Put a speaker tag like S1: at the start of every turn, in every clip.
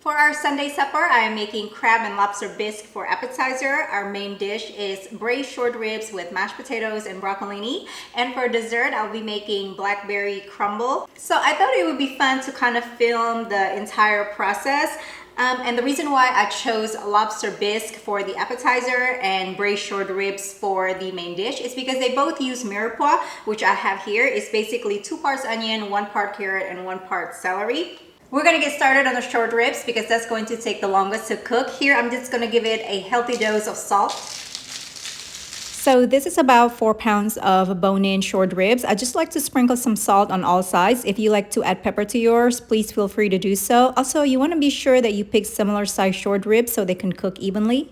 S1: For our Sunday supper, I am making crab and lobster bisque for appetizer. Our main dish is braised short ribs with mashed potatoes and broccolini. And for dessert, I'll be making blackberry crumble. So I thought it would be fun to kind of film the entire process. And the reason why I chose lobster bisque for the appetizer and braised short ribs for the main dish is because they both use mirepoix, which I have here. It's basically 2 parts onion, 1 part carrot, and 1 part celery. We're gonna get started on the short ribs because that's going to take the longest to cook. Here, I'm just gonna give it a healthy dose of salt. So this is about 4 pounds of bone-in short ribs. I just like to sprinkle some salt on all sides. If you like to add pepper to yours, please feel free to do so. Also, you wanna be sure that you pick similar size short ribs so they can cook evenly.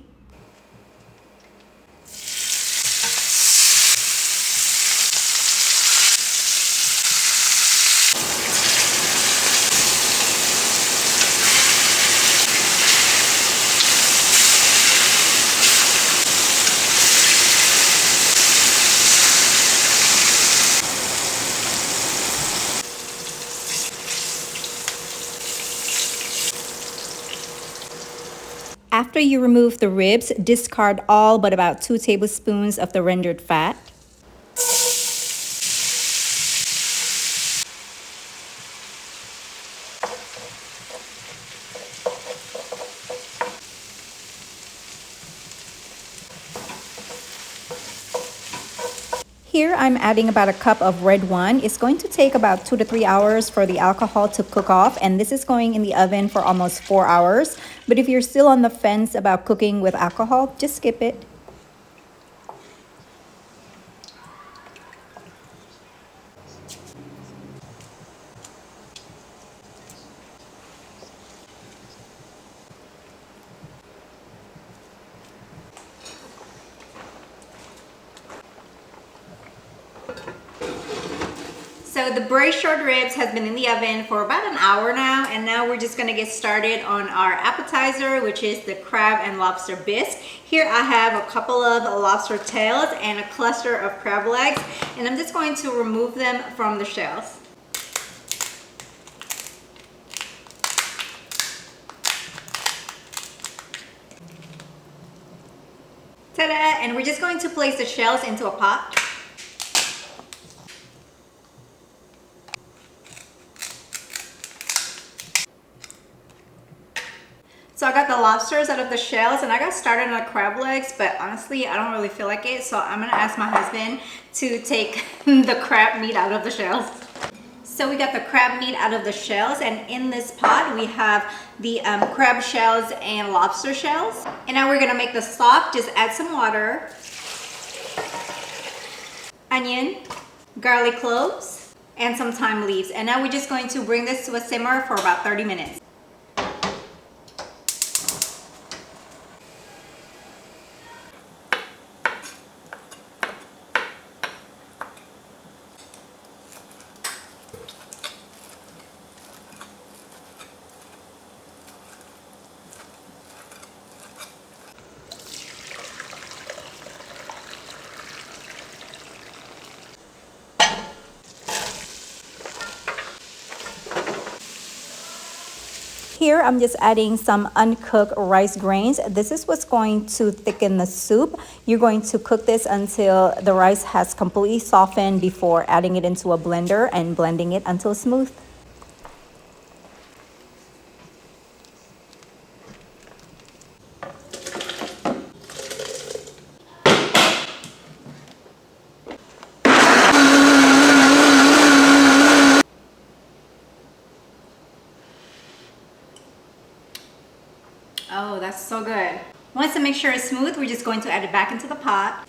S1: After you remove the ribs, discard all but about 2 tablespoons of the rendered fat. Here I'm adding about a cup of red wine. It's going to take about 2 to 3 hours for the alcohol to cook off, and this is going in the oven for almost 4 hours. But if you're still on the fence about cooking with alcohol, just skip it. So the braised short ribs has been in the oven for about an hour now, and now we're just gonna get started on our appetizer, which is the crab and lobster bisque. Here I have a couple of lobster tails and a cluster of crab legs, and I'm just going to remove them from the shells. Ta-da! And we're just going to place the shells into a pot. So I got the lobsters out of the shells and I got started on the crab legs, but honestly, I don't really feel like it. So I'm gonna ask my husband to take the crab meat out of the shells. So we got the crab meat out of the shells, and in this pot we have the crab shells and lobster shells. And now we're gonna make the stock. Just add some water, onion, garlic cloves, and some thyme leaves. And now we're just going to bring this to a simmer for about 30 minutes. Here I'm just adding some uncooked rice grains. This is what's going to thicken the soup. You're going to cook this until the rice has completely softened before adding it into a blender and blending it until smooth. Oh, that's so good. Once the mixture is smooth, we're just going to add it back into the pot.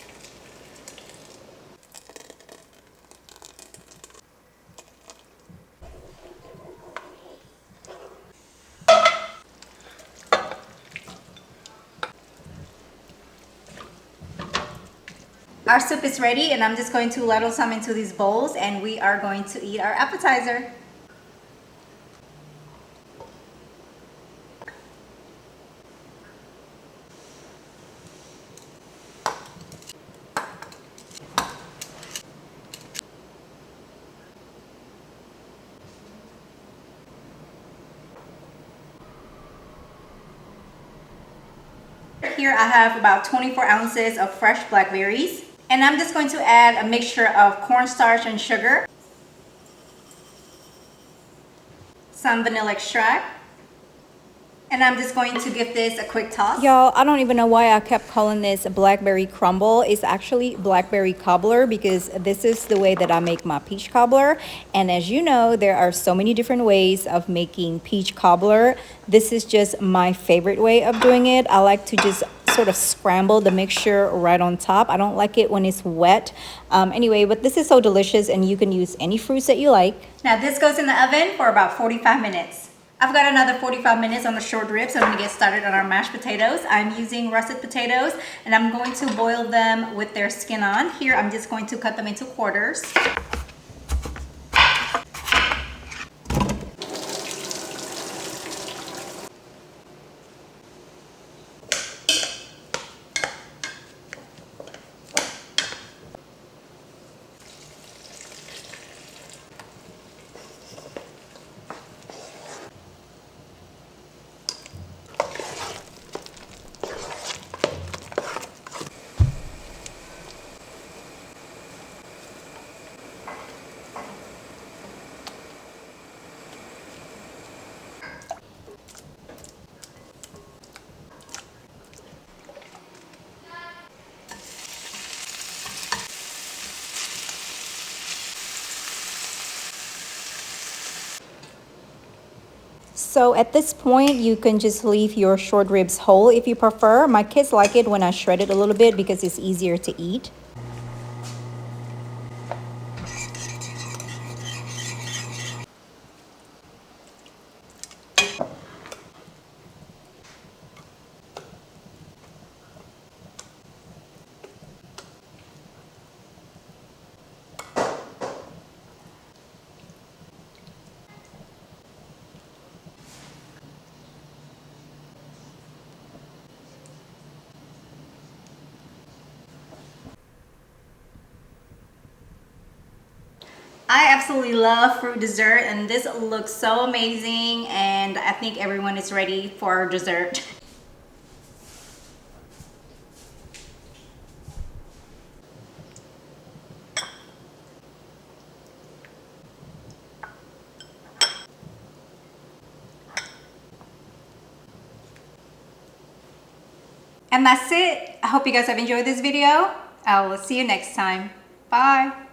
S1: Our soup is ready, and I'm just going to ladle some into these bowls, and we are going to eat our appetizer. dessert. Here I have about 24 ounces of fresh blackberries. And I'm just going to add a mixture of cornstarch and sugar, some vanilla extract, and I'm just going to give this a quick toss. Y'all, I don't even know why I kept calling this a blackberry crumble. It's actually blackberry cobbler because this is the way that I make my peach cobbler. And as you know, there are so many different ways of making peach cobbler. This is just my favorite way of doing it. I like to just sort of scramble the mixture right on top. I don't like it when it's wet. Anyway, but this is so delicious, and you can use any fruits that you like. Now this goes in the oven for about 45 minutes. I've got another 45 minutes on the short ribs, so I'm gonna get started on our mashed potatoes. I'm using russet potatoes, and I'm going to boil them with their skin on. Here, I'm just going to cut them into quarters. So at this point, you can just leave your short ribs whole if you prefer. My kids like it when I shred it a little bit because it's easier to eat. I absolutely love fruit dessert, and this looks so amazing, and I think everyone is ready for dessert. And that's it. I hope you guys have enjoyed this video. I will see you next time. Bye.